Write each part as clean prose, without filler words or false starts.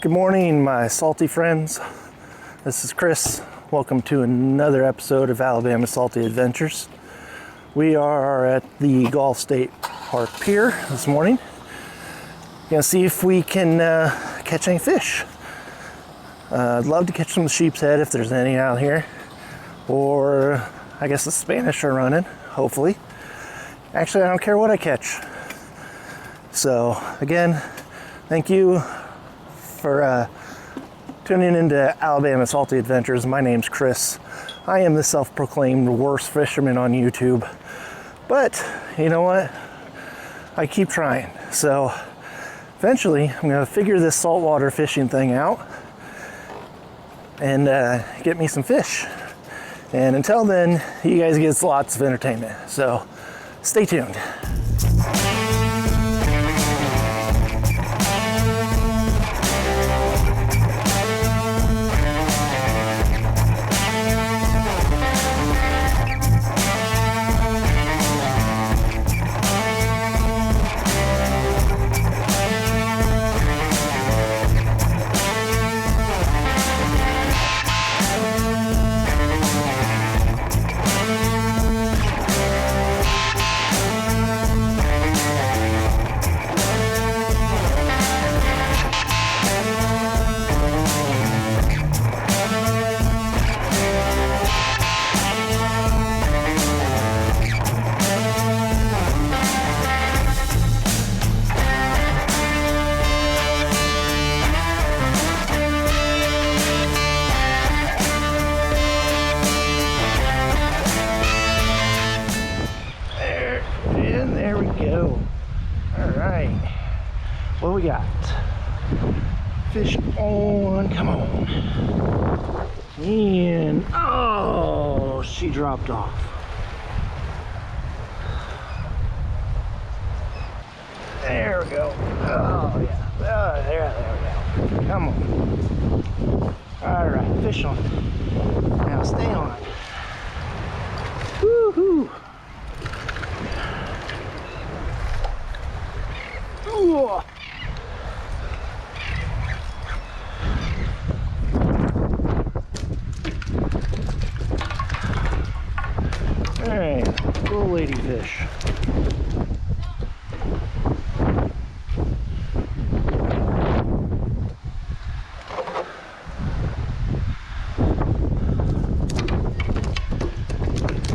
Good morning, my salty friends. This is Chris. Welcome to another episode of Alsaltyadventures. We are at the Gulf State Pier this morning. Gonna see if we can catch any fish. I'd love to catch some sheep's head if there's any out here, or I guess the Spanish are running, hopefully. Actually, I don't care what I catch. So again, thank you for tuning into Alsaltyadventures. My name's Chris. I am the self-proclaimed worst fisherman on YouTube, but you know what? I keep trying. So eventually, I'm gonna figure this saltwater fishing thing out and get me some fish. And until then, you guys get lots of entertainment. So stay tuned. What we got? Fish on, come on. And, oh, she dropped off. There we go. Oh, yeah. Oh, there we go. Come on. All right, fish on. Now stay on. Woo-hoo. Ooh. Alright, little ladyfish.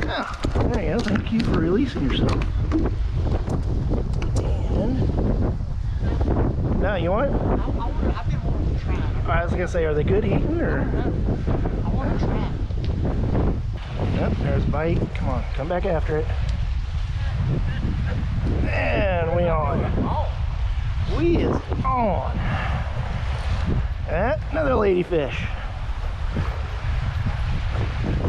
Ah, there you go, thank you for releasing yourself. And now you want it? I've been wanting to try it. I was gonna say, are they good eating or? I want to try it. Yep, there's a bite. Come on, come back after it. And we on. We is on. Another ladyfish.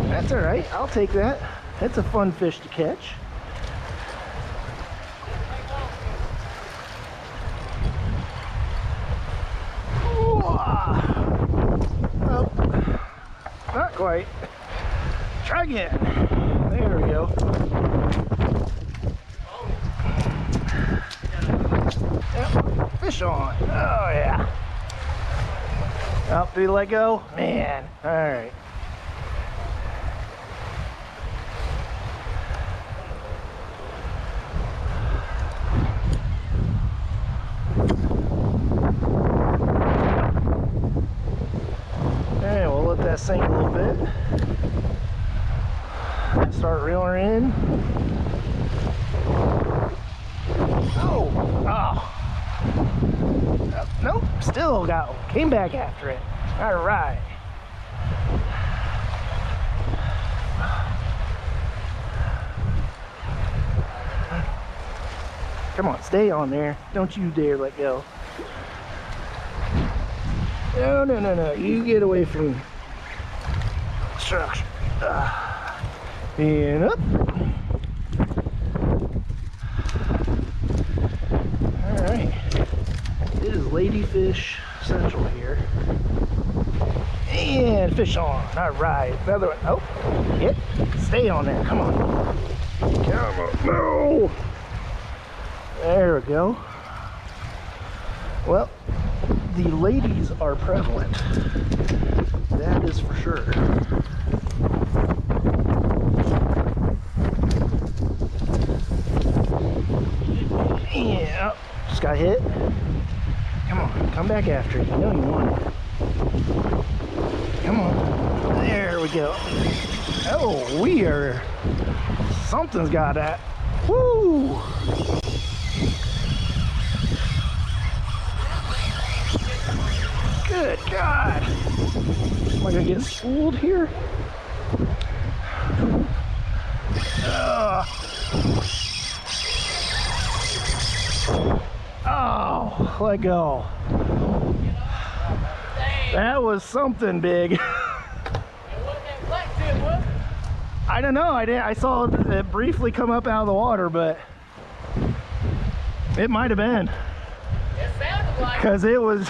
That's all right. I'll take that. That's a fun fish to catch. Oh, not quite. Try again. There we go. Yep. Fish on. Oh yeah. Oh, did he let go? Man. All right. Hey, we'll let that sink a little bit. Start reeling her in. Oh, nope, still got one. Came back after it. All right. Come on, stay on there. Don't you dare let go. No, no, no, no. You get away from the structure. And up. Alright. It is ladyfish central here. And fish on. Alright. Another one. Oh. Yep. Stay on there. Come on. Come on. No. There we go. Well, the ladies are prevalent. That is for sure. Yeah, just got hit. Come on, come back after it. You know you want it. Come on. There we go. Oh, we are... Something's got that. Woo! Good God. Am I gonna get schooled here? Oh, let go. That was something big. I don't know. I saw it briefly come up out of the water, but it might have been. It sounded like because it was.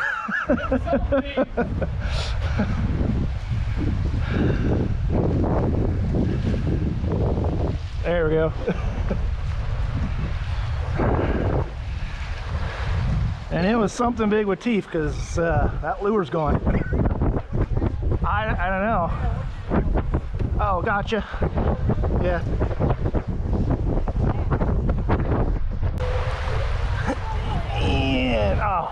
There we go. And it was something big with teeth, because that lure's gone. I don't know. Oh, gotcha. Yeah. And oh,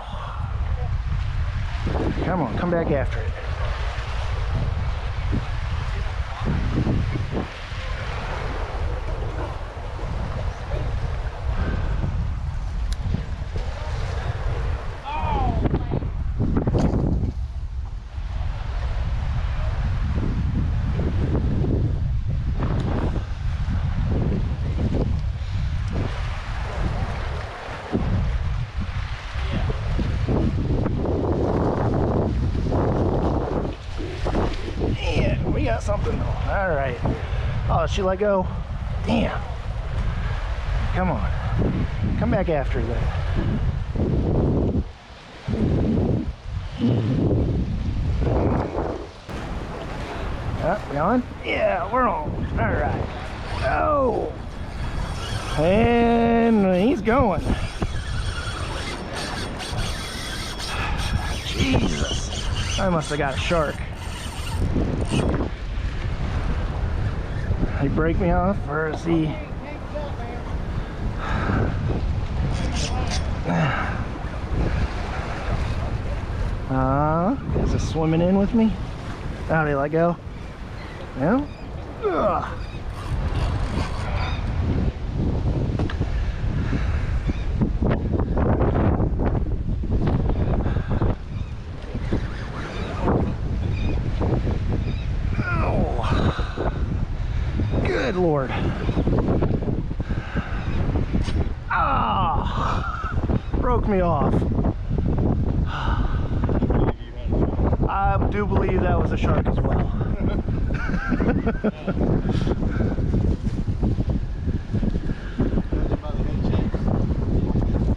come on, come back after it. Something though. All right. Oh, she let go. Damn. Come on. Come back after that. We on? Yeah, we're on. All right. Oh. And he's going. Jesus. I must have got a shark. He break me off, or is he? Is it swimming in with me? Oh, did he let go? No? Ugh. Good Lord. Ah, broke me off. I do believe that was a shark as well.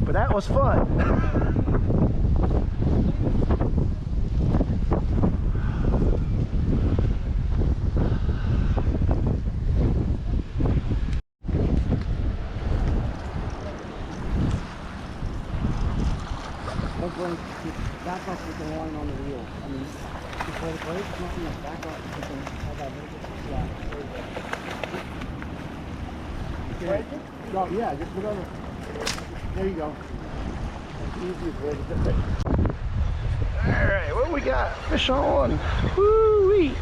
But that was fun. Back off with the line on the wheel. I mean, before the brake, nothing like back off with the have that little bit. Yeah. No, yeah, just put on the. There you go. That's the easiest way to do it. Alright, what we got? Fish on. Woo-wee.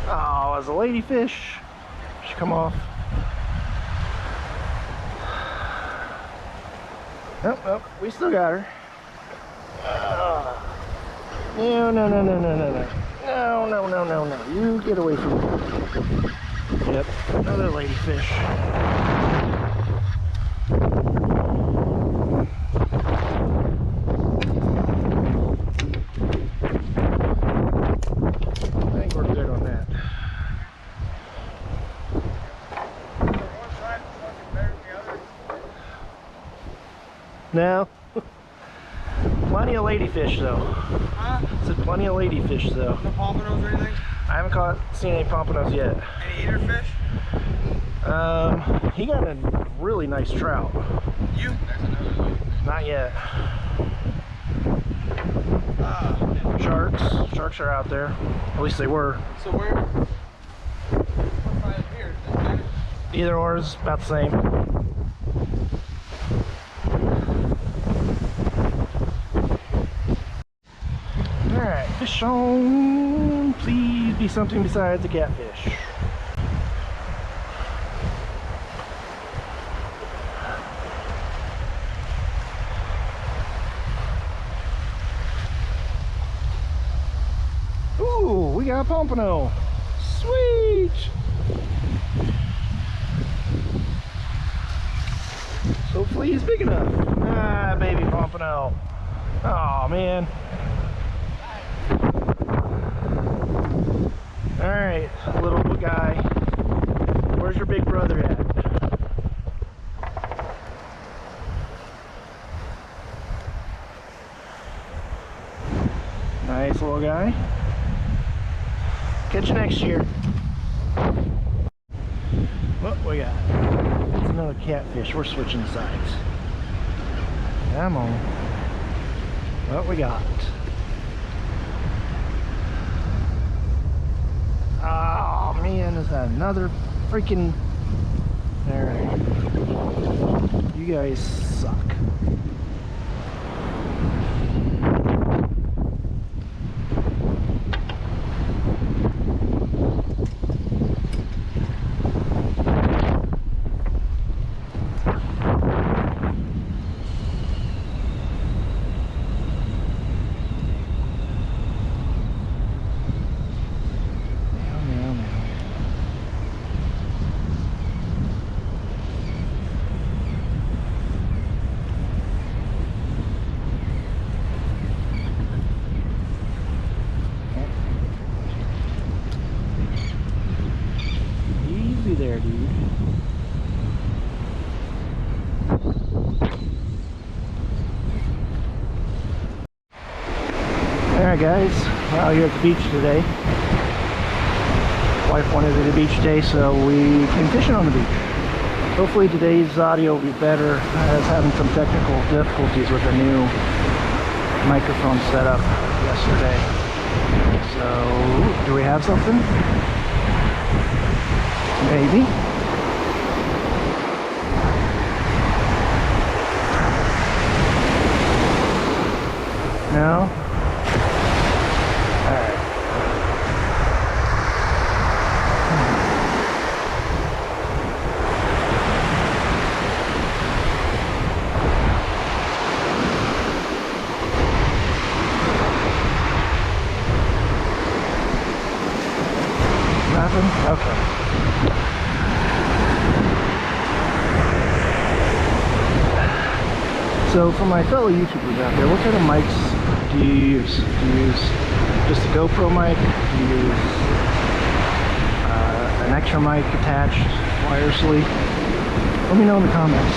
Oh, it was a ladyfish. She come off. Nope, nope, we still got her. No, no, no, no, no, no, no. No, no, no, no, no. You get away from me. Yep, another ladyfish. I think we're good on that. No. Plenty of ladyfish though. Huh? Said plenty of ladyfish though. No pompanos or anything? I haven't seen any pompanos yet. Any eater fish? He got a really nice trout. You? at? Sharks. Sharks are out there. At least they were. So where? What side of here? Does that matter? Either or is about the same. Alright, fish on. Please be something besides a catfish. Ooh, we got a pompano. Sweet! So hopefully he's big enough. Ah, baby pompano. Oh man. Alright, little guy. Where's your big brother at? Nice little guy. Catch you next year. What we got? It's another catfish. We're switching sides. Come on. What we got? Oh man, is that another freaking... Alright. You guys suck. There, dude. Alright guys, we're out here at the beach today. Wife wanted it a beach day, so we came fishing on the beach. Hopefully today's audio will be better. I was having some technical difficulties with the new microphone setup yesterday. So, do we have something? Maybe. No? Alright. Nothing? Okay. So for my fellow YouTubers out there, what kind of mics do you use? Do you use just a GoPro mic? Do you use an extra mic attached wirelessly? Let me know in the comments.